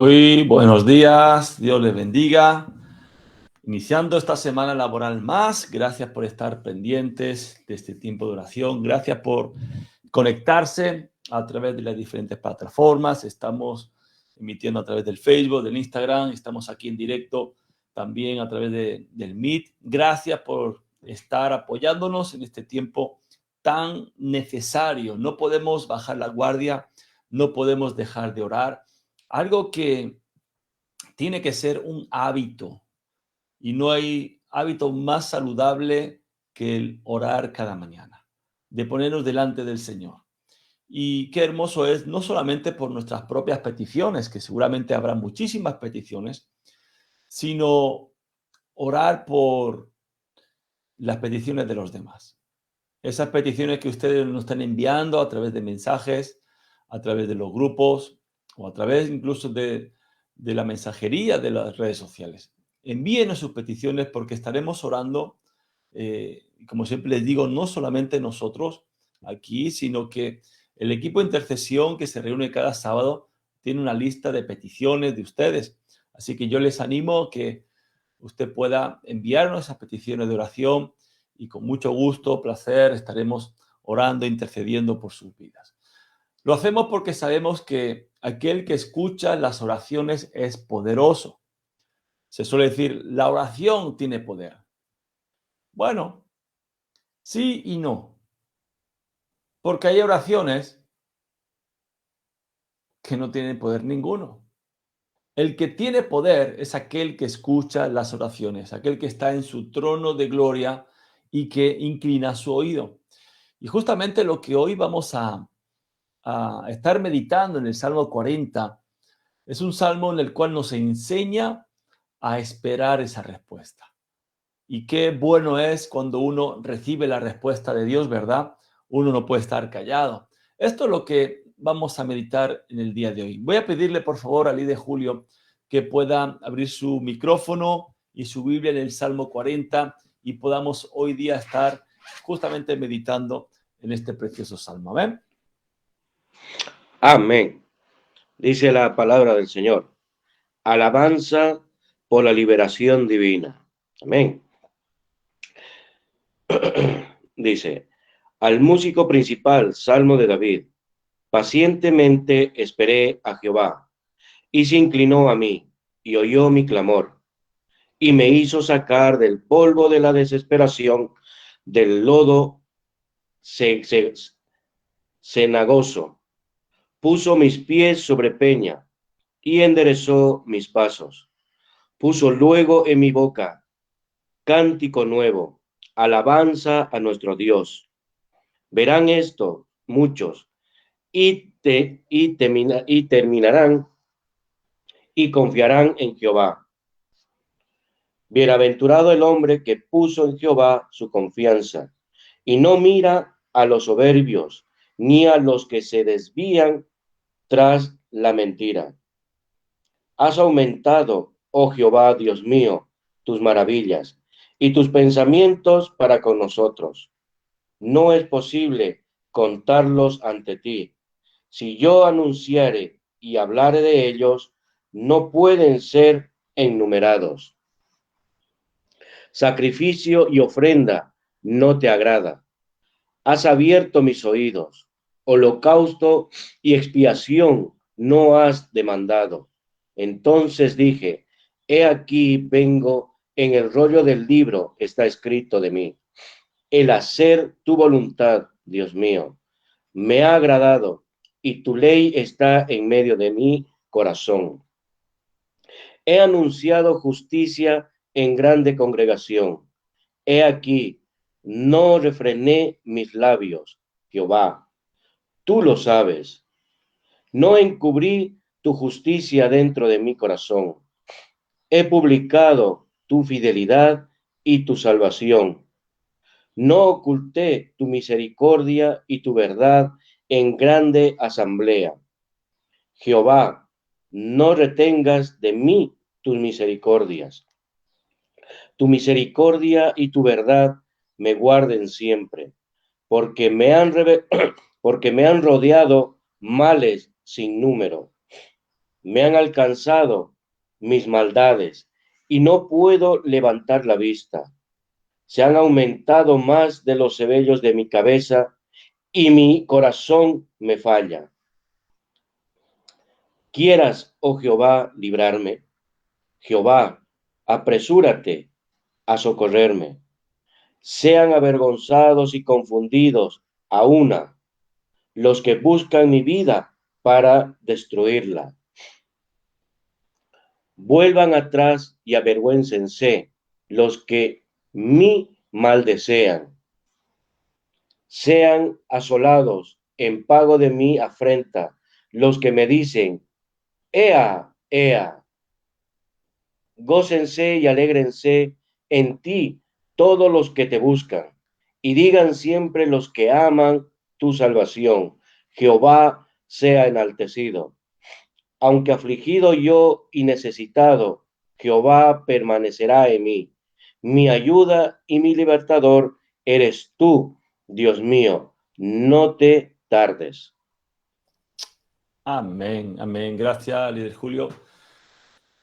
Muy buenos días, Dios les bendiga. Iniciando esta semana laboral más, gracias por estar pendientes de este tiempo de oración, gracias por conectarse a través de las diferentes plataformas. Estamos emitiendo a través del Facebook, del Instagram, estamos aquí en directo también a través del Meet. Gracias por estar apoyándonos en este tiempo tan necesario. No podemos bajar la guardia, no podemos dejar de orar. Algo que tiene que ser un hábito y no hay hábito más saludable que el orar cada mañana, de ponernos delante del Señor. Y qué hermoso es, no solamente por nuestras propias peticiones, que seguramente habrá muchísimas peticiones, sino orar por las peticiones de los demás. Esas peticiones que ustedes nos están enviando a través de mensajes, a través de los grupos o a través incluso de la mensajería de las redes sociales. Envíenos sus peticiones porque estaremos orando, como siempre les digo, no solamente nosotros aquí, sino que el equipo de intercesión que se reúne cada sábado tiene una lista de peticiones de ustedes. Así que yo les animo a que usted pueda enviarnos esas peticiones de oración y con mucho gusto, placer, estaremos orando, intercediendo por sus vidas. Lo hacemos porque sabemos que aquel que escucha las oraciones es poderoso. Se suele decir, la oración tiene poder. Bueno, sí y no, porque hay oraciones que no tienen poder ninguno. El que tiene poder es aquel que escucha las oraciones, aquel que está en su trono de gloria y que inclina su oído. Y justamente lo que hoy vamos a estar meditando en el Salmo 40 es un salmo en el cual nos enseña a esperar esa respuesta. Y qué bueno es cuando uno recibe la respuesta de Dios, ¿verdad? Uno no puede estar callado. Esto es lo que vamos a meditar en el día de hoy. Voy a pedirle, por favor, a Lidia Julio que pueda abrir su micrófono y su Biblia en el Salmo 40 y podamos hoy día estar justamente meditando en este precioso salmo. ¿Amén? Amén. Dice la palabra del Señor. Alabanza por la liberación divina. Amén. Dice, al músico principal, Salmo de David. Pacientemente esperé a Jehová, y se inclinó a mí, y oyó mi clamor, y me hizo sacar del polvo de la desesperación, del lodo cenagoso. Puso mis pies sobre peña, y enderezó mis pasos. Puso luego en mi boca cántico nuevo, alabanza a nuestro Dios. Verán esto muchos y terminarán y confiarán en Jehová. Bienaventurado el hombre que puso en Jehová su confianza y no mira a los soberbios ni a los que se desvían tras la mentira. Has aumentado, oh Jehová, Dios mío, tus maravillas y tus pensamientos para con nosotros. No es posible contarlos ante ti. Si yo anunciare y hablare de ellos, no pueden ser enumerados. Sacrificio y ofrenda no te agrada. Has abierto mis oídos. Holocausto y expiación no has demandado. Entonces dije, he aquí vengo, en el rollo del libro está escrito de mí. El hacer tu voluntad, Dios mío, me ha agradado y tu ley está en medio de mi corazón. He anunciado justicia en grande congregación. He aquí, no refrené mis labios, Jehová. Tú lo sabes. No encubrí tu justicia dentro de mi corazón. He publicado tu fidelidad y tu salvación. No oculté tu misericordia y tu verdad en grande asamblea. Jehová, no retengas de mí tus misericordias. Tu misericordia y tu verdad me guarden siempre, porque porque me han rodeado males sin número. Me han alcanzado mis maldades y no puedo levantar la vista. Se han aumentado más de los cabellos de mi cabeza y mi corazón me falla. Quieras, oh Jehová, librarme. Jehová, apresúrate a socorrerme. Sean avergonzados y confundidos a una los que buscan mi vida para destruirla. Vuelvan atrás y avergüéncense los que mi mal desean. Sean asolados en pago de mi afrenta los que me dicen, ea, ea. Gócense y alégrense en ti todos los que te buscan, y digan siempre los que aman tu salvación, Jehová sea enaltecido. Aunque afligido yo y necesitado, Jehová permanecerá en mí. Mi ayuda y mi libertador eres tú, Dios mío. No te tardes. Amén, amén. Gracias, líder Julio.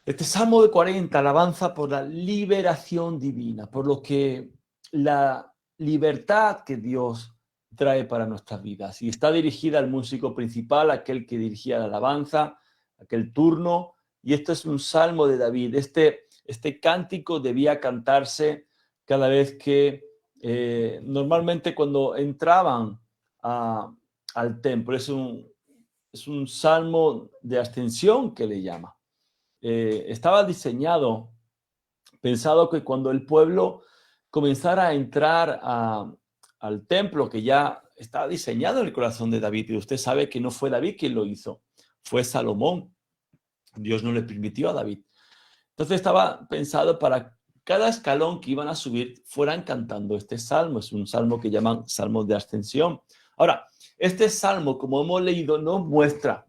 Este Salmo de 40, alabanza por la liberación divina, por lo que la libertad que Dios trae para nuestras vidas. Y está dirigida al músico principal, aquel que dirigía la alabanza, aquel turno. Y esto es un Salmo de David. Este cántico debía cantarse cada vez que, normalmente cuando entraban al templo. Es un salmo de ascensión que le llama. Estaba diseñado, pensado que cuando el pueblo comenzara a entrar al templo, que ya estaba diseñado en el corazón de David, y usted sabe que no fue David quien lo hizo, fue Salomón. Dios no le permitió a David. Entonces estaba pensado para cada escalón que iban a subir fueran cantando este salmo. Es un salmo que llaman salmo de ascensión. Ahora, este salmo, como hemos leído, nos muestra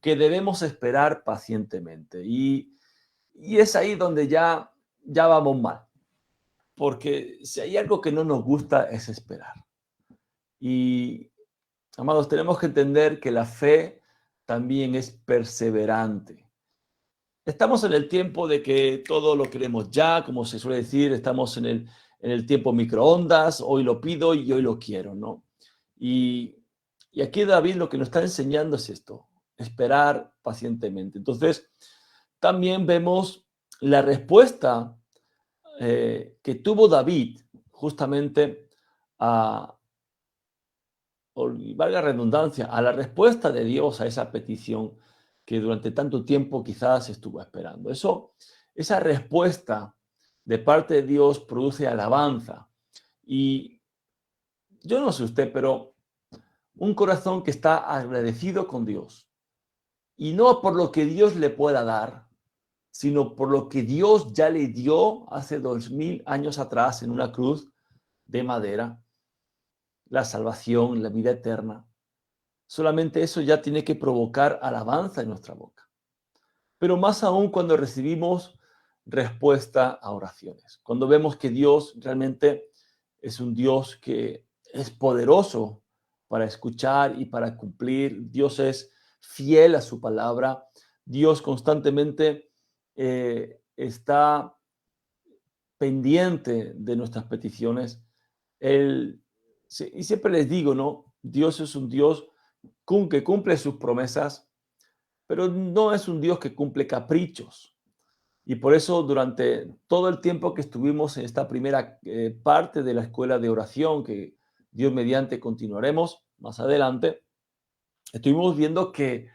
que debemos esperar pacientemente. Y es ahí donde ya vamos mal. Porque si hay algo que no nos gusta es esperar. Y, amados, tenemos que entender que la fe también es perseverante. Estamos en el tiempo de que todo lo queremos ya, como se suele decir, estamos en el tiempo microondas, hoy lo pido y hoy lo quiero, ¿no? Y, y aquí David lo que nos está enseñando es esto, esperar pacientemente. Entonces, también vemos la respuesta que tuvo David justamente a, valga la redundancia, a la respuesta de Dios a esa petición que durante tanto tiempo quizás estuvo esperando. Esa respuesta de parte de Dios produce alabanza. Y yo no sé usted, pero un corazón que está agradecido con Dios, y no por lo que Dios le pueda dar, sino por lo que Dios ya le dio hace 2000 años atrás en una cruz de madera, la salvación, la vida eterna. Solamente eso ya tiene que provocar alabanza en nuestra boca. Pero más aún cuando recibimos respuesta a oraciones, cuando vemos que Dios realmente es un Dios que es poderoso para escuchar y para cumplir. Dios es fiel a su palabra. Dios constantemente está pendiente de nuestras peticiones. Él, y siempre les digo, ¿no? Dios es un Dios que cumple sus promesas, pero no es un Dios que cumple caprichos. Y por eso durante todo el tiempo que estuvimos en esta primera parte de la escuela de oración, que Dios mediante continuaremos más adelante, estuvimos viendo que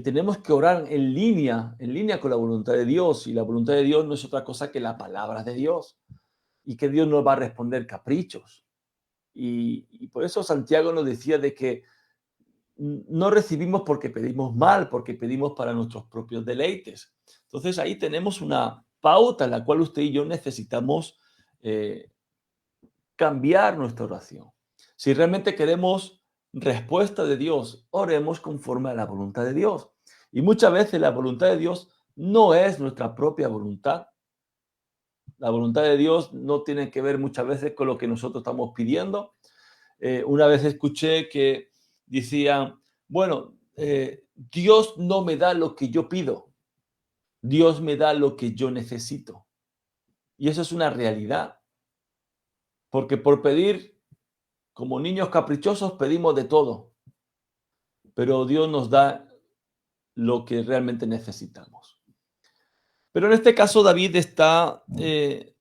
tenemos que orar en línea con la voluntad de Dios. Y la voluntad de Dios no es otra cosa que la palabra de Dios. Y que Dios no va a responder caprichos. Y por eso Santiago nos decía de que no recibimos porque pedimos mal, porque pedimos para nuestros propios deleites. Entonces ahí tenemos una pauta en la cual usted y yo necesitamos cambiar nuestra oración. Si realmente queremos respuesta de Dios, oremos conforme a la voluntad de Dios. Y muchas veces la voluntad de Dios no es nuestra propia voluntad. La voluntad de Dios no tiene que ver muchas veces con lo que nosotros estamos pidiendo. Una vez escuché que decían, bueno, Dios no me da lo que yo pido, Dios me da lo que yo necesito. Y eso es una realidad, porque por pedir, como niños caprichosos, pedimos de todo, pero Dios nos da lo que realmente necesitamos. Pero en este caso David está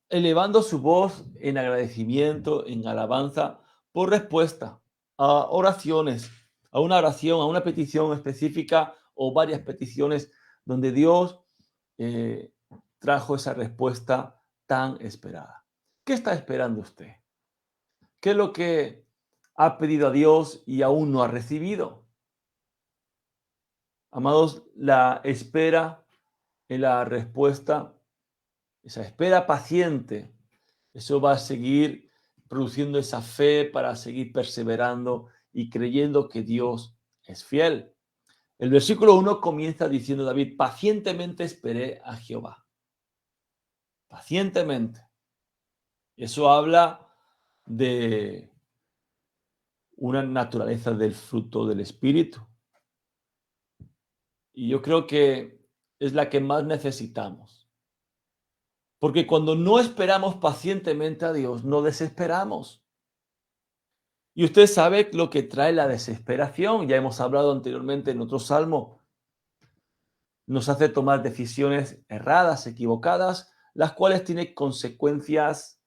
elevando su voz en agradecimiento, en alabanza, por respuesta a oraciones, a una oración, a una petición específica o varias peticiones donde Dios eh, trajo esa respuesta tan esperada. ¿Qué está esperando usted? ¿Qué es lo que ha pedido a Dios y aún no ha recibido? Amados, la espera en la respuesta, esa espera paciente, eso va a seguir produciendo esa fe para seguir perseverando y creyendo que Dios es fiel. El versículo 1 comienza diciendo David, pacientemente esperé a Jehová. Pacientemente. Eso habla de una naturaleza del fruto del Espíritu. Y yo creo que es la que más necesitamos. Porque cuando no esperamos pacientemente a Dios, no desesperamos. Y usted sabe lo que trae la desesperación. Ya hemos hablado anteriormente en otro salmo. Nos hace tomar decisiones erradas, equivocadas, las cuales tienen consecuencias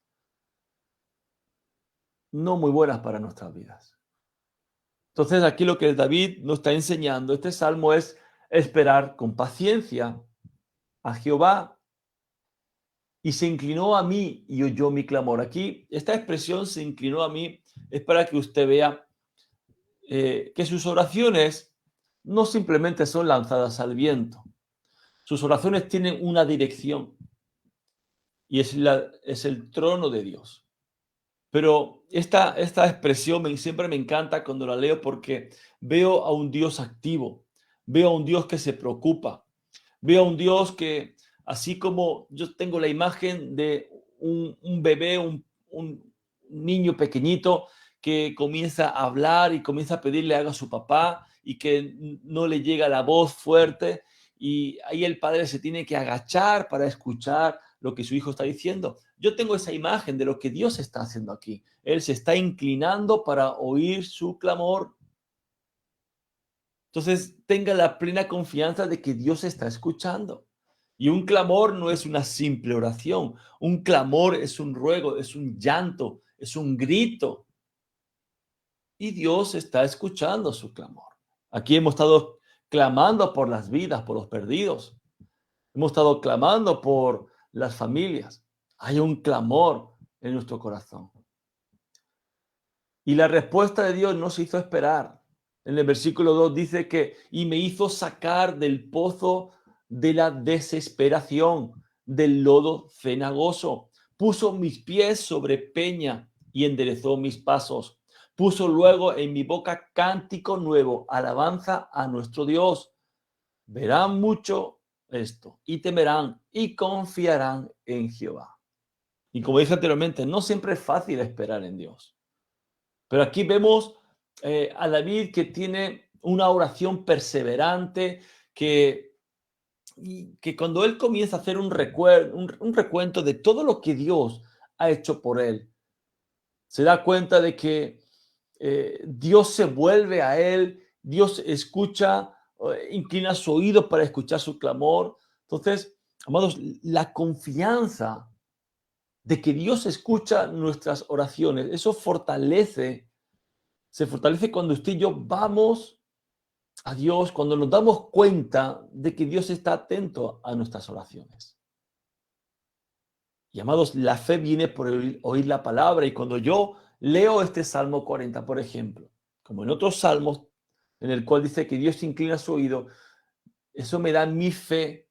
no muy buenas para nuestras vidas. Entonces aquí lo que David nos está enseñando, este salmo, es esperar con paciencia a Jehová. Y se inclinó a mí y oyó mi clamor. Aquí, esta expresión se inclinó a mí es para que usted vea que sus oraciones no simplemente son lanzadas al viento. Sus oraciones tienen una dirección y es el trono de Dios. Pero esta expresión siempre me encanta cuando la leo porque veo a un Dios activo, veo a un Dios que se preocupa, veo a un Dios que, así como yo tengo la imagen de un bebé, un niño pequeñito que comienza a hablar y comienza a pedirle algo a su papá y que no le llega la voz fuerte y ahí el padre se tiene que agachar para escuchar lo que su hijo está diciendo. Yo tengo esa imagen de lo que Dios está haciendo aquí. Él se está inclinando para oír su clamor. Entonces, tenga la plena confianza de que Dios está escuchando. Y un clamor no es una simple oración. Un clamor es un ruego, es un llanto, es un grito. Y Dios está escuchando su clamor. Aquí hemos estado clamando por las vidas, por los perdidos. Hemos estado clamando por las familias. Hay un clamor en nuestro corazón. Y la respuesta de Dios no se hizo esperar. En el versículo 2 dice que, y me hizo sacar del pozo de la desesperación, del lodo cenagoso. Puso mis pies sobre peña y enderezó mis pasos. Puso luego en mi boca cántico nuevo, alabanza a nuestro Dios. Verán mucho esto y temerán y confiarán en Jehová. Y como dije anteriormente, no siempre es fácil esperar en Dios. Pero aquí vemos a David que tiene una oración perseverante, que cuando él comienza a hacer un recuento de todo lo que Dios ha hecho por él, se da cuenta de que Dios se vuelve a él, Dios escucha, inclina su oído para escuchar su clamor. Entonces, amados, la confianza de que Dios escucha nuestras oraciones, eso se fortalece cuando usted y yo vamos a Dios, cuando nos damos cuenta de que Dios está atento a nuestras oraciones. Y amados, la fe viene por oír la palabra. Y cuando yo leo este Salmo 40, por ejemplo, como en otros salmos, en el cual dice que Dios inclina su oído, eso me da mi fe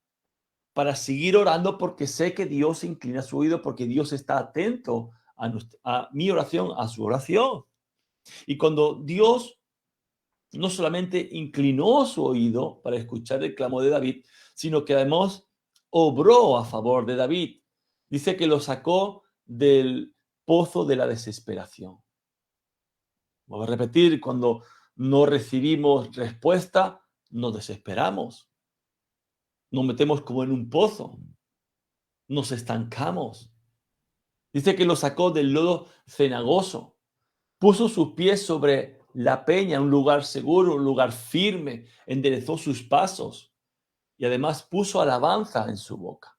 para seguir orando porque sé que Dios inclina su oído, porque Dios está atento a mi oración, a su oración. Y cuando Dios no solamente inclinó su oído para escuchar el clamor de David, sino que además obró a favor de David. Dice que lo sacó del pozo de la desesperación. Voy a repetir, cuando no recibimos respuesta, nos desesperamos, nos metemos como en un pozo, nos estancamos. Dice que lo sacó del lodo cenagoso, puso sus pies sobre la peña, un lugar seguro, un lugar firme, enderezó sus pasos y además puso alabanza en su boca.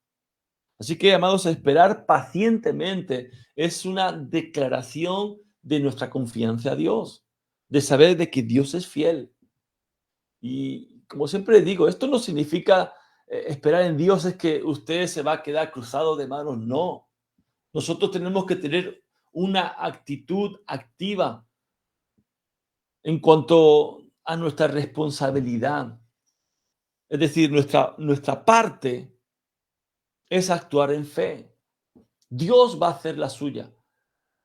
Así que, amados, esperar pacientemente es una declaración de nuestra confianza a Dios, de saber de que Dios es fiel. Y como siempre digo, esto no significa esperar en Dios es que usted se va a quedar cruzado de manos, no. Nosotros tenemos que tener una actitud activa en cuanto a nuestra responsabilidad. Es decir, nuestra parte es actuar en fe. Dios va a hacer la suya,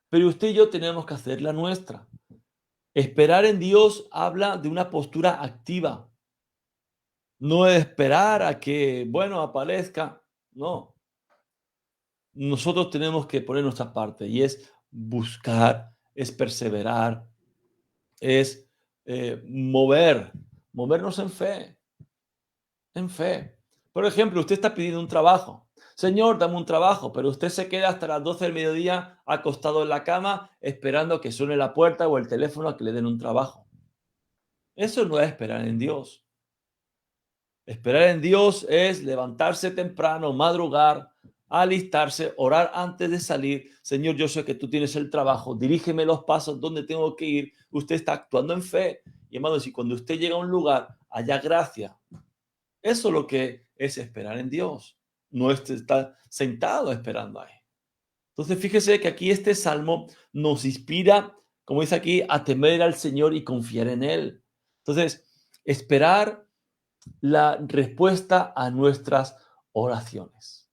pero usted y yo tenemos que hacer la nuestra. Esperar en Dios habla de una postura activa. No es esperar a que, bueno, aparezca. No. Nosotros tenemos que poner nuestra parte y es buscar, es perseverar, es movernos en fe, en fe. Por ejemplo, usted está pidiendo un trabajo. Señor, dame un trabajo, pero usted se queda hasta las 12 del mediodía acostado en la cama esperando que suene la puerta o el teléfono a que le den un trabajo. Eso no es esperar en Dios. Esperar en Dios es levantarse temprano, madrugar, alistarse, orar antes de salir. Señor, yo sé que tú tienes el trabajo, dirígeme los pasos donde tengo que ir. Usted está actuando en fe. Y hermano, si cuando usted llega a un lugar, haya gracia. Eso es lo que es esperar en Dios. No es estar sentado esperando ahí. Entonces, fíjese que aquí este salmo nos inspira, como dice aquí, a temer al Señor y confiar en Él. Entonces, esperar la respuesta a nuestras oraciones.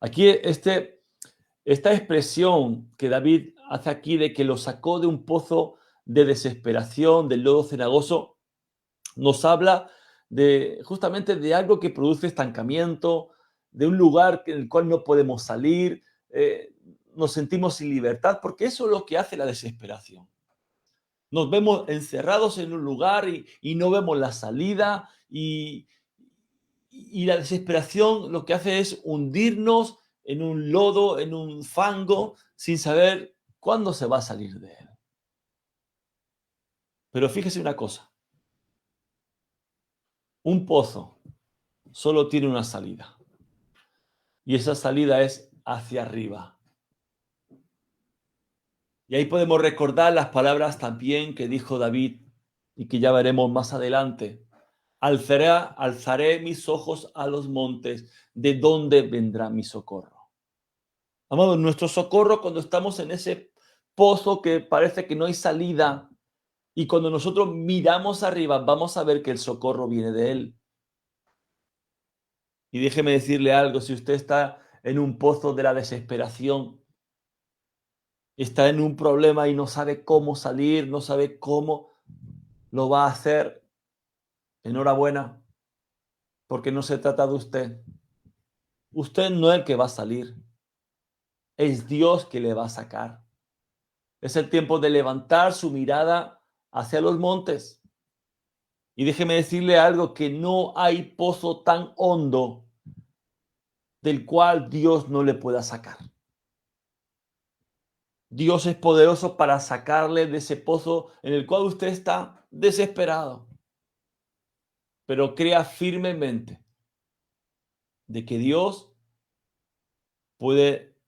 Aquí esta expresión que David hace aquí de que lo sacó de un pozo de desesperación, del lodo cenagoso, nos habla de justamente de algo que produce estancamiento, de un lugar en el cual no podemos salir, nos sentimos sin libertad, porque eso es lo que hace la desesperación. Nos vemos encerrados en un lugar y no vemos la salida y la desesperación lo que hace es hundirnos en un lodo, en un fango, sin saber cuándo se va a salir de él. Pero fíjese una cosa, un pozo solo tiene una salida y esa salida es hacia arriba. Y ahí podemos recordar las palabras también que dijo David y que ya veremos más adelante. Alzaré mis ojos a los montes, ¿de dónde vendrá mi socorro? Amado, nuestro socorro cuando estamos en ese pozo que parece que no hay salida y cuando nosotros miramos arriba vamos a ver que el socorro viene de Él. Y déjeme decirle algo, si usted está en un pozo de la desesperación, está en un problema y no sabe cómo salir, no sabe cómo lo va a hacer, enhorabuena, porque no se trata de usted. Usted no es el que va a salir, es Dios que le va a sacar. Es el tiempo de levantar su mirada hacia los montes. Y déjeme decirle algo, que no hay pozo tan hondo del cual Dios no le pueda sacar. Dios es poderoso para sacarle de ese pozo en el cual usted está desesperado. Pero crea firmemente de que Dios puede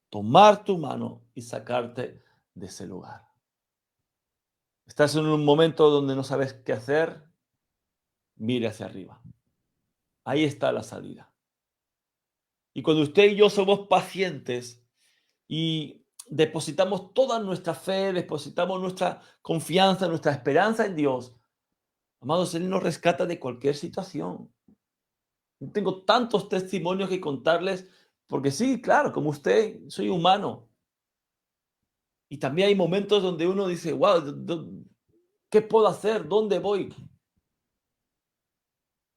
tomar tu mano y sacarte de ese lugar. Estás en un momento donde no sabes qué hacer, mire hacia arriba. Ahí está la salida. Y cuando usted y yo somos pacientes y depositamos toda nuestra fe, depositamos nuestra confianza, nuestra esperanza en Dios, amados, Él nos rescata de cualquier situación. Tengo tantos testimonios que contarles, porque sí, claro, como usted, soy humano. Y también hay momentos donde uno dice, wow, ¿qué puedo hacer? ¿Dónde voy?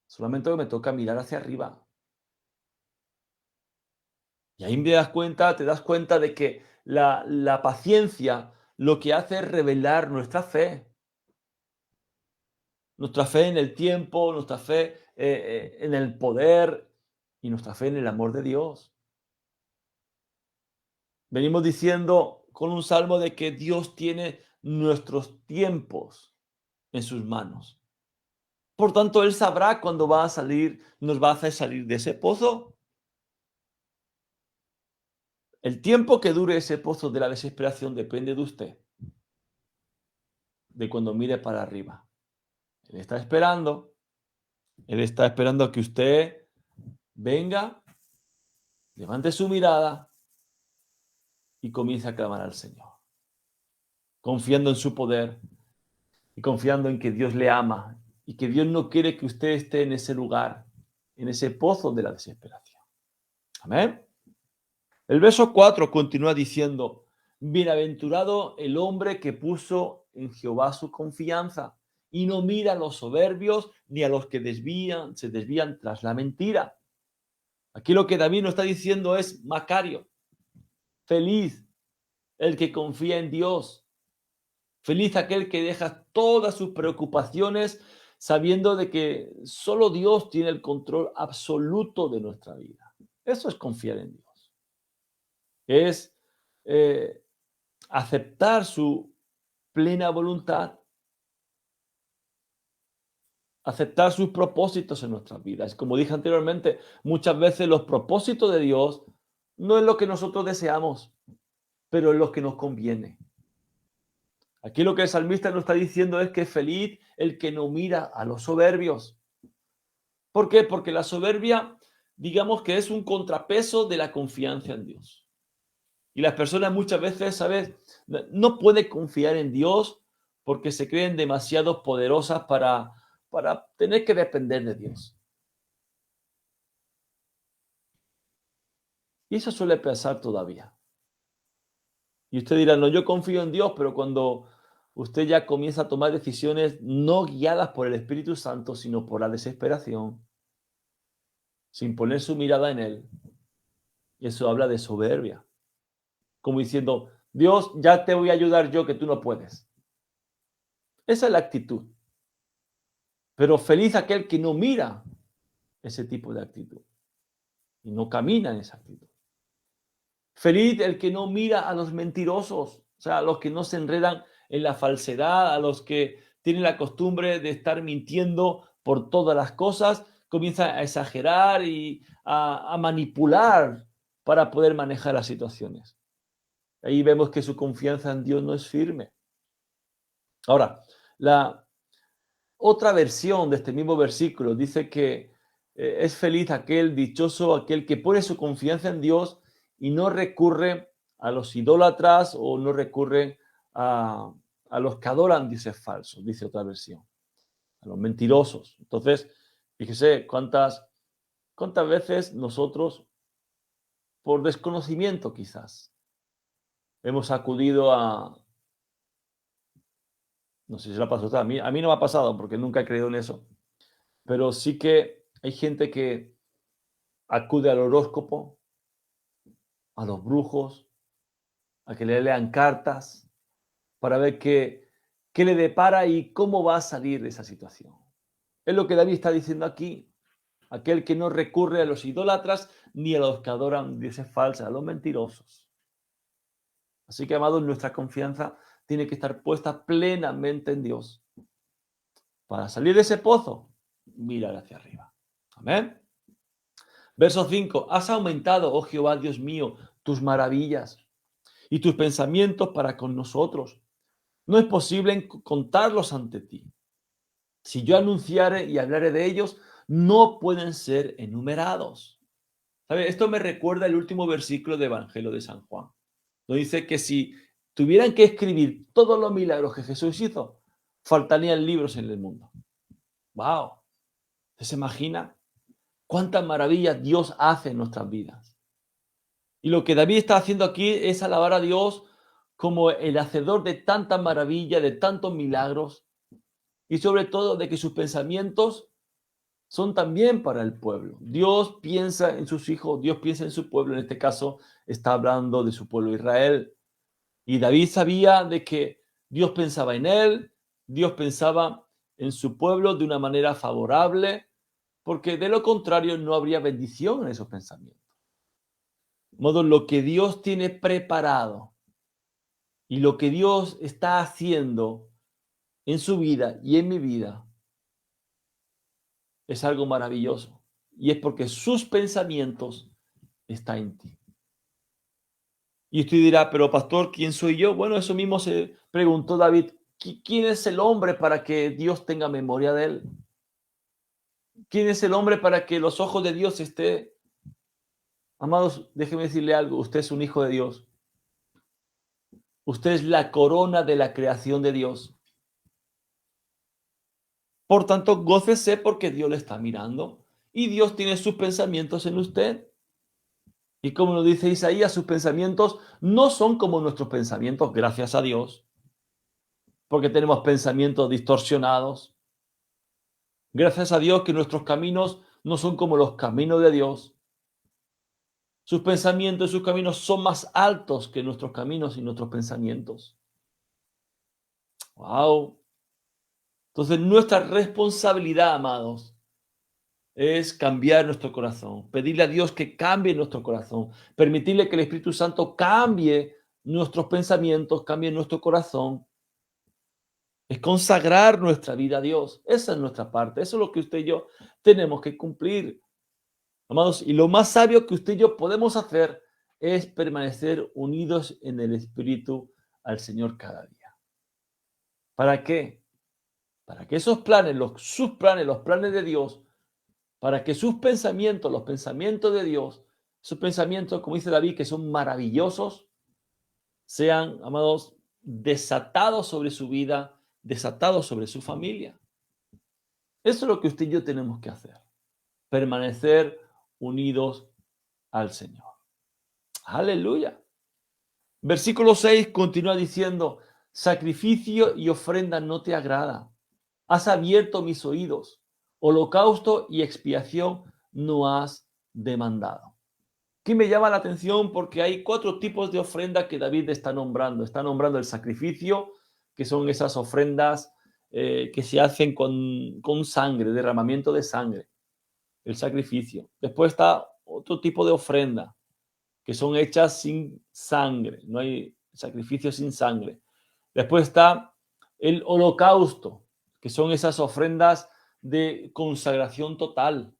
Solamente me toca mirar hacia arriba. Y ahí te das cuenta de que la paciencia lo que hace es revelar nuestra fe. nuestra fe en el tiempo, nuestra fe en el poder y nuestra fe en el amor de Dios. Venimos diciendo con un salmo de que Dios tiene nuestros tiempos en sus manos. Por tanto, Él sabrá cuándo va a salir, nos va a hacer salir de ese pozo. El tiempo que dure ese pozo de la desesperación depende de usted, de cuando mire para arriba. Él está esperando a que usted venga, levante su mirada y comience a clamar al Señor, confiando en su poder y confiando en que Dios le ama y que Dios no quiere que usted esté en ese lugar, en ese pozo de la desesperación. Amén. El verso 4 continúa diciendo: bienaventurado el hombre que puso en Jehová su confianza y no mira a los soberbios ni a los que se desvían tras la mentira. Aquí lo que David nos está diciendo es: Macario, feliz el que confía en Dios, feliz aquel que deja todas sus preocupaciones sabiendo de que solo Dios tiene el control absoluto de nuestra vida. Eso es confiar en Dios. Es aceptar su plena voluntad, aceptar sus propósitos en nuestras vidas. Como dije anteriormente, muchas veces los propósitos de Dios no es lo que nosotros deseamos, pero es lo que nos conviene. Aquí lo que el salmista nos está diciendo es que es feliz el que no mira a los soberbios. ¿Por qué? Porque la soberbia, digamos que es un contrapeso de la confianza en Dios. Y las personas muchas veces, ¿sabes?, no pueden confiar en Dios porque se creen demasiado poderosas para tener que depender de Dios. Y eso suele pasar todavía. Y usted dirá: no, yo confío en Dios, pero cuando usted ya comienza a tomar decisiones no guiadas por el Espíritu Santo, sino por la desesperación, sin poner su mirada en Él, eso habla de soberbia. Como diciendo: Dios, ya te voy a ayudar yo que tú no puedes. Esa es la actitud. Pero feliz aquel que no mira ese tipo de actitud y no camina en esa actitud. Feliz el que no mira a los mentirosos, o sea, a los que no se enredan en la falsedad, a los que tienen la costumbre de estar mintiendo por todas las cosas, comienzan a exagerar y a manipular para poder manejar las situaciones. Ahí vemos que su confianza en Dios no es firme. Ahora, la otra versión de este mismo versículo dice que es feliz aquel, dichoso aquel que pone su confianza en Dios y no recurre a los idólatras o no recurre a los que adoran dioses falsos, dice otra versión, a los mentirosos. Entonces, fíjese cuántas veces nosotros, por desconocimiento quizás, hemos acudido a... No sé si la pasó a mí no me ha pasado porque nunca he creído en eso, pero sí que hay gente que acude al horóscopo, a los brujos, a que le lean cartas para ver qué le depara y cómo va a salir de esa situación. Es lo que David está diciendo aquí: aquel que no recurre a los idólatras ni a los que adoran dioses falsos, a los mentirosos. Así que, amados, nuestra confianza tiene que estar puesta plenamente en Dios. Para salir de ese pozo, mirar hacia arriba. Amén. Verso 5. Has aumentado, oh Jehová, Dios mío, tus maravillas y tus pensamientos para con nosotros. No es posible contarlos ante ti. Si yo anunciare y hablare de ellos, no pueden ser enumerados. ¿Sabe? Esto me recuerda el último versículo del Evangelio de San Juan, donde dice que si tuvieran que escribir todos los milagros que Jesús hizo, faltarían libros en el mundo. ¡Wow! ¿Se imagina cuántas maravillas Dios hace en nuestras vidas? Y lo que David está haciendo aquí es alabar a Dios como el hacedor de tantas maravillas, de tantos milagros, y sobre todo de que sus pensamientos son también para el pueblo. Dios piensa en sus hijos, Dios piensa en su pueblo. En este caso está hablando de su pueblo Israel. Y David sabía de que Dios pensaba en él, Dios pensaba en su pueblo de una manera favorable, porque de lo contrario no habría bendición en esos pensamientos. De modo, lo que Dios tiene preparado y lo que Dios está haciendo en su vida y en mi vida es algo maravilloso. Y es porque sus pensamientos están en ti. Y usted dirá, pero pastor, ¿quién soy yo? Bueno, eso mismo se preguntó David. ¿Quién es el hombre para que Dios tenga memoria de él? ¿Quién es el hombre para que los ojos de Dios estén? Amados, déjeme decirle algo. Usted es un hijo de Dios. Usted es la corona de la creación de Dios. Por tanto, gócese porque Dios le está mirando y Dios tiene sus pensamientos en usted. Y como nos dice Isaías, sus pensamientos no son como nuestros pensamientos, gracias a Dios, porque tenemos pensamientos distorsionados. Gracias a Dios que nuestros caminos no son como los caminos de Dios. Sus pensamientos y sus caminos son más altos que nuestros caminos y nuestros pensamientos. ¡Wow! Entonces, nuestra responsabilidad, amados, es cambiar nuestro corazón, pedirle a Dios que cambie nuestro corazón, permitirle que el Espíritu Santo cambie nuestros pensamientos, cambie nuestro corazón. Es consagrar nuestra vida a Dios. Esa es nuestra parte. Eso es lo que usted y yo tenemos que cumplir. Amados, y lo más sabio que usted y yo podemos hacer es permanecer unidos en el Espíritu al Señor cada día. ¿Para qué? Para que esos planes, sus planes, los planes de Dios, para que sus pensamientos, los pensamientos de Dios, sus pensamientos, como dice David, que son maravillosos, sean, amados, desatados sobre su vida, desatados sobre su familia. Eso es lo que usted y yo tenemos que hacer. Permanecer unidos al Señor. Aleluya. Versículo 6 continúa diciendo, sacrificio y ofrenda no te agrada. Has abierto mis oídos. Holocausto y expiación no has demandado. Aquí me llama la atención porque hay 4 tipos de ofrenda que David está nombrando. Está nombrando el sacrificio, que son esas ofrendas que se hacen con sangre, derramamiento de sangre. El sacrificio. Después está otro tipo de ofrenda, que son hechas sin sangre. No hay sacrificio sin sangre. Después está el holocausto, que son esas ofrendas de consagración total.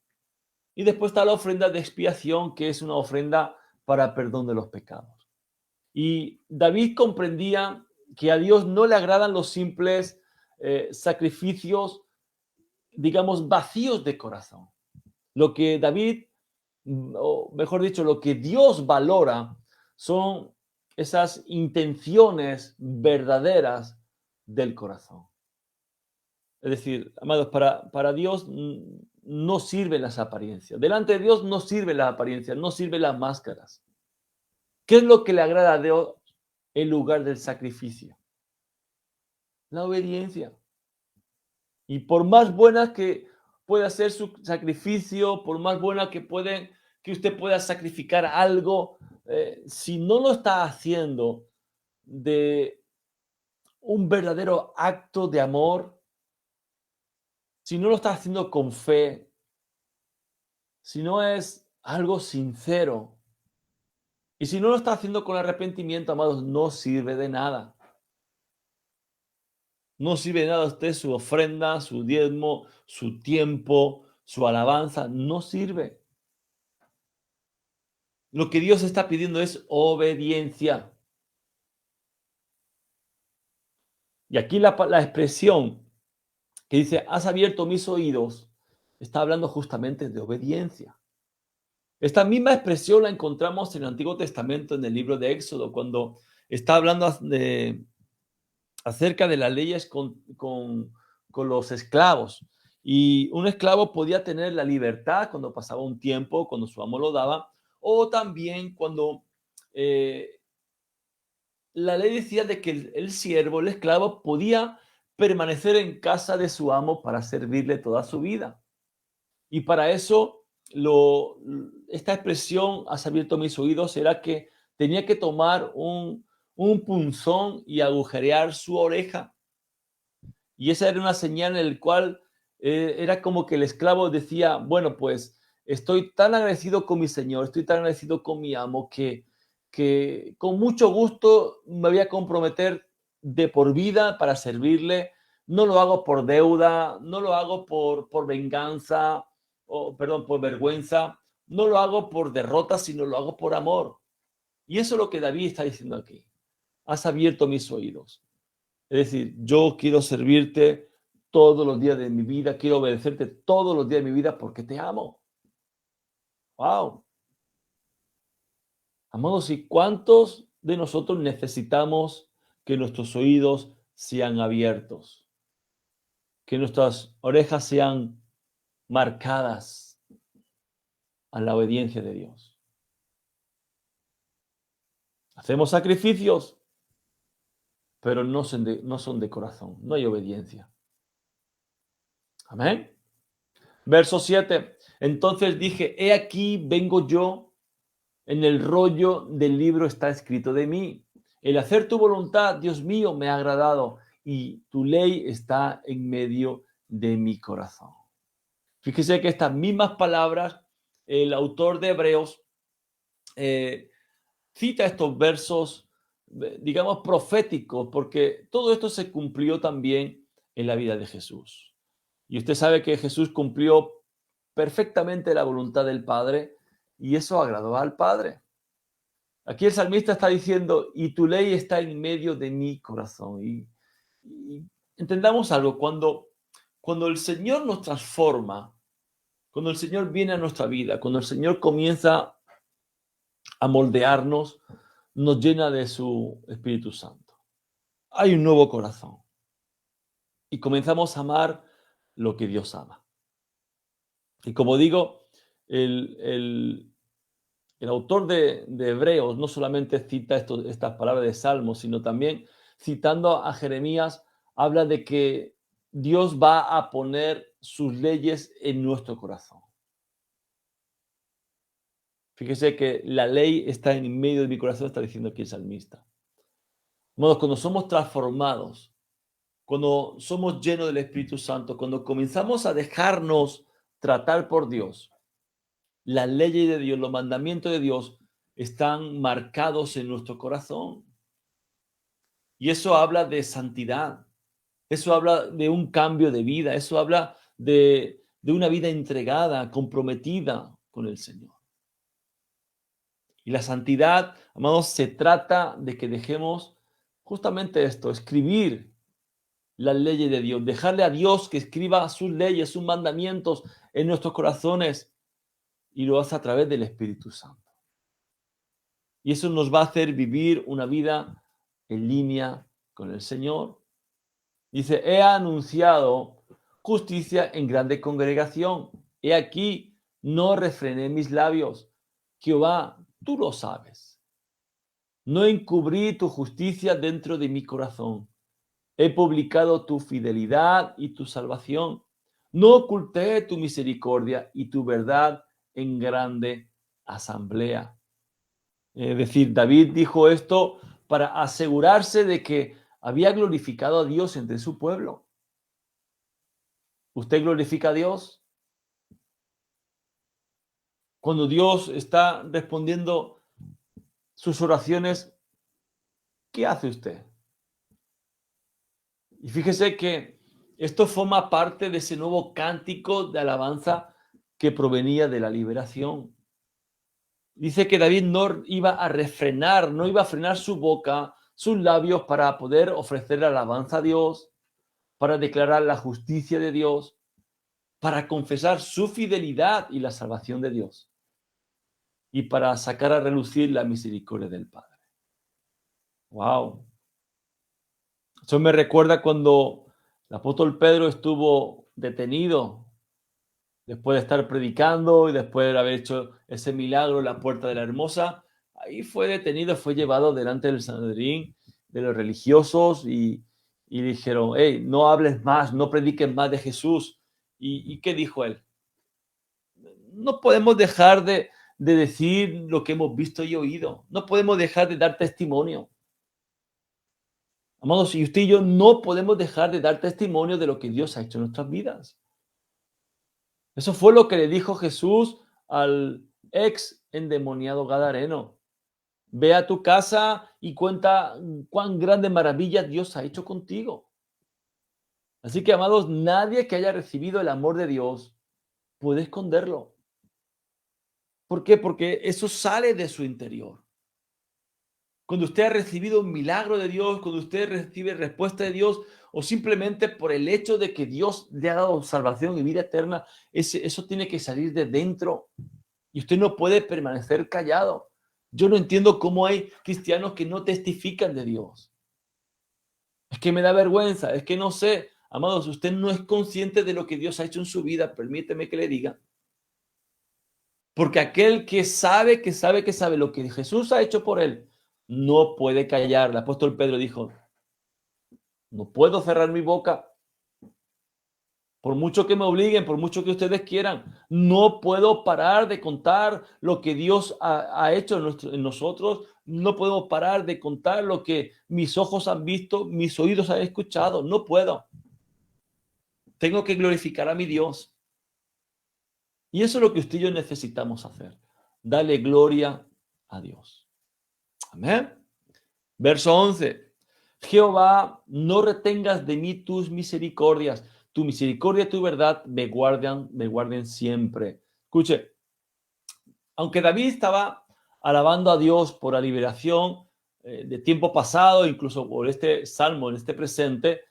Y después está la ofrenda de expiación, que es una ofrenda para perdón de los pecados. Y David comprendía que a Dios no le agradan los simples sacrificios, digamos, vacíos de corazón. Lo que David, o mejor dicho, lo que Dios valora son esas intenciones verdaderas del corazón. Es decir, amados, para Dios no sirven las apariencias. Delante de Dios no sirven las apariencias, no sirven las máscaras. ¿Qué es lo que le agrada a Dios en lugar del sacrificio? La obediencia. Y por más buenas que pueda ser su sacrificio, por más buena que usted pueda sacrificar algo, si no lo está haciendo de un verdadero acto de amor, si no lo está haciendo con fe, si no es algo sincero, y si no lo está haciendo con arrepentimiento, amados, no sirve de nada. No sirve de nada a usted su ofrenda, su diezmo, su tiempo, su alabanza, no sirve. Lo que Dios está pidiendo es obediencia. Y aquí la expresión que dice, has abierto mis oídos, está hablando justamente de obediencia. Esta misma expresión la encontramos en el Antiguo Testamento, en el libro de Éxodo, cuando está hablando acerca de las leyes con los esclavos. Y un esclavo podía tener la libertad cuando pasaba un tiempo, cuando su amo lo daba, o también cuando la ley decía de que el siervo, el esclavo, podía permanecer en casa de su amo para servirle toda su vida. Y para eso, esta expresión, has abierto mis oídos, era que tenía que tomar un punzón y agujerear su oreja. Y esa era una señal en la cual era como que el esclavo decía, bueno, pues estoy tan agradecido con mi señor, estoy tan agradecido con mi amo que con mucho gusto me voy a comprometer de por vida para servirle. No lo hago por deuda, no lo hago por venganza, o perdón, por vergüenza, no lo hago por derrota, sino lo hago por amor. Y eso es lo que David está diciendo aquí. Has abierto mis oídos. Es decir, yo quiero servirte todos los días de mi vida, quiero obedecerte todos los días de mi vida porque te amo. Wow. Amados, ¿y cuántos de nosotros necesitamos que nuestros oídos sean abiertos? Que nuestras orejas sean marcadas a la obediencia de Dios. Hacemos sacrificios, pero no son de corazón, no hay obediencia. Amén. Verso 7. Entonces dije, he aquí vengo yo, en el rollo del libro está escrito de mí. El hacer tu voluntad, Dios mío, me ha agradado y tu ley está en medio de mi corazón. Fíjese que estas mismas palabras, el autor de Hebreos cita estos versos, digamos, proféticos, porque todo esto se cumplió también en la vida de Jesús. Y usted sabe que Jesús cumplió perfectamente la voluntad del Padre y eso agradó al Padre. Aquí el salmista está diciendo, y tu ley está en medio de mi corazón. Y entendamos algo, cuando el Señor nos transforma, cuando el Señor viene a nuestra vida, cuando el Señor comienza a moldearnos, nos llena de su Espíritu Santo. Hay un nuevo corazón y comenzamos a amar lo que Dios ama. Y como digo, el autor de Hebreos no solamente cita estas palabras de Salmos, sino también citando a Jeremías, habla de que Dios va a poner sus leyes en nuestro corazón. Fíjese que la ley está en medio de mi corazón, está diciendo aquí el salmista. Cuando somos transformados, cuando somos llenos del Espíritu Santo, cuando comenzamos a dejarnos tratar por Dios, las leyes de Dios, los mandamientos de Dios están marcados en nuestro corazón. Y eso habla de santidad, eso habla de un cambio de vida, eso habla de una vida entregada, comprometida con el Señor. Y la santidad, amados, se trata de que dejemos justamente esto, escribir las leyes de Dios, dejarle a Dios que escriba sus leyes, sus mandamientos en nuestros corazones y lo hace a través del Espíritu Santo. Y eso nos va a hacer vivir una vida en línea con el Señor. Dice, he anunciado justicia en grande congregación. He aquí, no refrené mis labios. Jehová, tú lo sabes. No encubrí tu justicia dentro de mi corazón. He publicado tu fidelidad y tu salvación. No oculté tu misericordia y tu verdad en grande asamblea. Es decir, David dijo esto para asegurarse de que había glorificado a Dios entre su pueblo. ¿Usted glorifica a Dios? Cuando Dios está respondiendo sus oraciones, ¿qué hace usted? Y fíjese que esto forma parte de ese nuevo cántico de alabanza que provenía de la liberación. Dice que David no iba a refrenar, no iba a frenar su boca, sus labios para poder ofrecer alabanza a Dios, para declarar la justicia de Dios, para confesar su fidelidad y la salvación de Dios, y para sacar a relucir la misericordia del Padre. ¡Wow! Eso me recuerda cuando el apóstol Pedro estuvo detenido después de estar predicando y después de haber hecho ese milagro en la puerta de la Hermosa. Ahí fue detenido, fue llevado delante del Sanedrín, de los religiosos, y dijeron, hey, no hables más, no prediques más de Jesús. ¿Y qué dijo él? No podemos dejar de decir lo que hemos visto y oído. No podemos dejar de dar testimonio. Amados, y usted y yo no podemos dejar de dar testimonio de lo que Dios ha hecho en nuestras vidas. Eso fue lo que le dijo Jesús al ex endemoniado gadareno. Ve a tu casa y cuenta cuán grande maravilla Dios ha hecho contigo. Así que, amados, nadie que haya recibido el amor de Dios puede esconderlo. ¿Por qué? Porque eso sale de su interior. Cuando usted ha recibido un milagro de Dios, cuando usted recibe respuesta de Dios, o simplemente por el hecho de que Dios le ha dado salvación y vida eterna, eso tiene que salir de dentro. Y usted no puede permanecer callado. Yo no entiendo cómo hay cristianos que no testifican de Dios. Es que me da vergüenza, es que no sé. Amados, usted no es consciente de lo que Dios ha hecho en su vida, permíteme que le diga. Porque aquel que sabe lo que Jesús ha hecho por él, no puede callar. El apóstol Pedro dijo, no puedo cerrar mi boca. Por mucho que me obliguen, por mucho que ustedes quieran, no puedo parar de contar lo que Dios ha hecho en nosotros. No puedo parar de contar lo que mis ojos han visto, mis oídos han escuchado. No puedo. Tengo que glorificar a mi Dios. Y eso es lo que usted y yo necesitamos hacer. Dale gloria a Dios. Amén. Verso 11. Jehová, no retengas de mí tus misericordias. Tu misericordia y tu verdad me guarden siempre. Escuche, aunque David estaba alabando a Dios por la liberación de tiempo pasado, incluso por este salmo en este presente,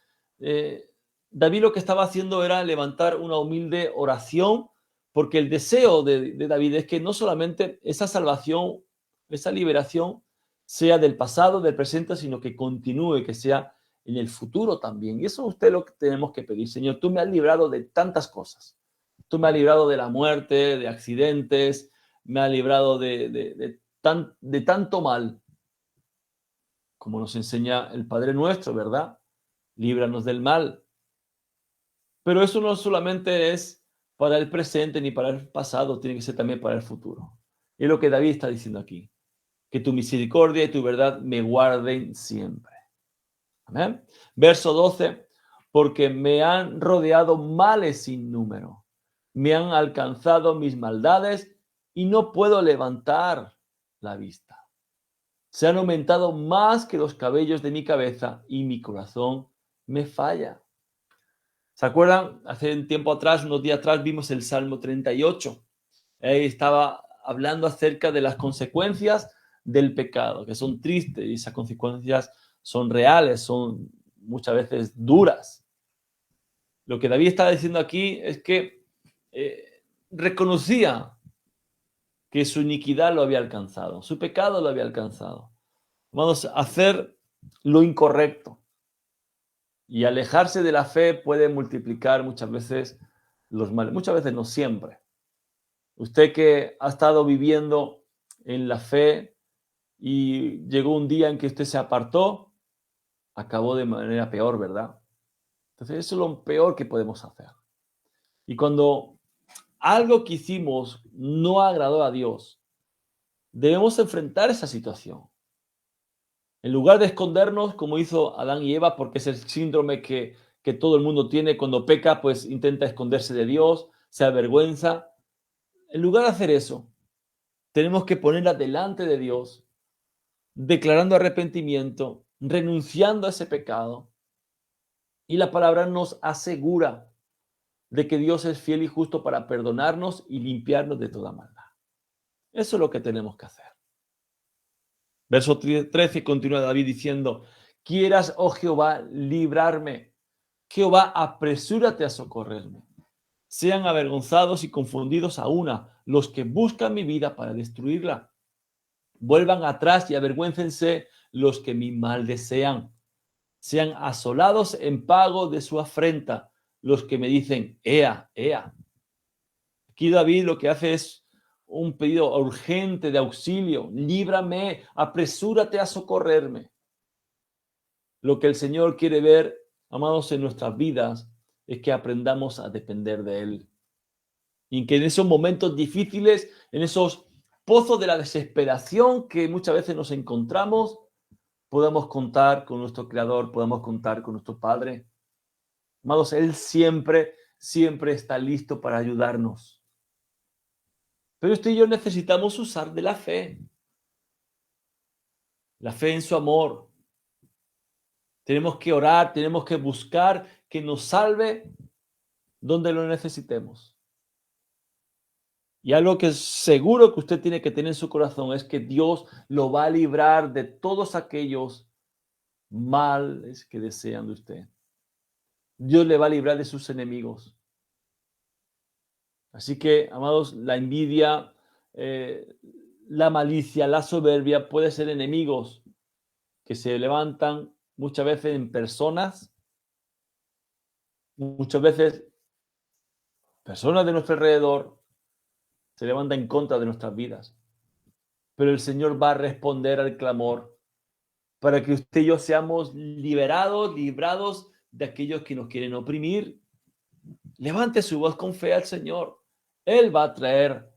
David lo que estaba haciendo era levantar una humilde oración, porque el deseo de David es que no solamente esa salvación, esa liberación sea del pasado, del presente, sino que continúe, que sea en el futuro también. Y eso es usted lo que tenemos que pedir. Señor, tú me has librado de tantas cosas. Tú me has librado de la muerte, de accidentes, me has librado de tanto mal, como nos enseña el Padre Nuestro, ¿verdad? Líbranos del mal. Pero eso no solamente es para el presente ni para el pasado, tiene que ser también para el futuro. Y es lo que David está diciendo aquí. Que tu misericordia y tu verdad me guarden siempre. Amén. Verso 12. Porque me han rodeado males sin número. Me han alcanzado mis maldades y no puedo levantar la vista. Se han aumentado más que los cabellos de mi cabeza y mi corazón me falla. ¿Se acuerdan? Hace un tiempo atrás, unos días atrás, vimos el Salmo 38. Ahí estaba hablando acerca de las consecuencias del pecado, que son tristes y esas consecuencias son reales, son muchas veces duras. Lo que David está diciendo aquí es que reconocía que su iniquidad lo había alcanzado, su pecado lo había alcanzado. Vamos a hacer lo incorrecto. Y alejarse de la fe puede multiplicar muchas veces los males, muchas veces no siempre. Usted que ha estado viviendo en la fe y llegó un día en que usted se apartó, acabó de manera peor, ¿verdad? Entonces eso es lo peor que podemos hacer. Y cuando algo que hicimos no agradó a Dios, debemos enfrentar esa situación. En lugar de escondernos, como hizo Adán y Eva, porque es el síndrome que todo el mundo tiene cuando peca, pues intenta esconderse de Dios, se avergüenza. En lugar de hacer eso, tenemos que ponerla delante de Dios, declarando arrepentimiento, renunciando a ese pecado. Y la palabra nos asegura de que Dios es fiel y justo para perdonarnos y limpiarnos de toda maldad. Eso es lo que tenemos que hacer. Verso 13 continúa David diciendo, quieras, oh Jehová, librarme. Jehová, apresúrate a socorrerme. Sean avergonzados y confundidos a una los que buscan mi vida para destruirla. Vuelvan atrás y avergüéncense los que mi mal desean. Sean asolados en pago de su afrenta los que me dicen, ea, ea. Aquí David lo que hace es un pedido urgente de auxilio. Líbrame, apresúrate a socorrerme. Lo que el Señor quiere ver, amados, en nuestras vidas es que aprendamos a depender de Él. Y que en esos momentos difíciles, en esos pozos de la desesperación que muchas veces nos encontramos, podamos contar con nuestro Creador, podamos contar con nuestro Padre. Amados, Él siempre, siempre está listo para ayudarnos. Pero usted y yo necesitamos usar de la fe en su amor. Tenemos que orar, tenemos que buscar que nos salve donde lo necesitemos. Y algo que es seguro que usted tiene que tener en su corazón es que Dios lo va a librar de todos aquellos males que desean de usted. Dios le va a librar de sus enemigos. Así que, amados, la envidia, la malicia, la soberbia puede ser enemigos que se levantan muchas veces en personas, muchas veces personas de nuestro alrededor se levantan en contra de nuestras vidas. Pero el Señor va a responder al clamor para que usted y yo seamos librados de aquellos que nos quieren oprimir. Levante su voz con fe al Señor. Él va a traer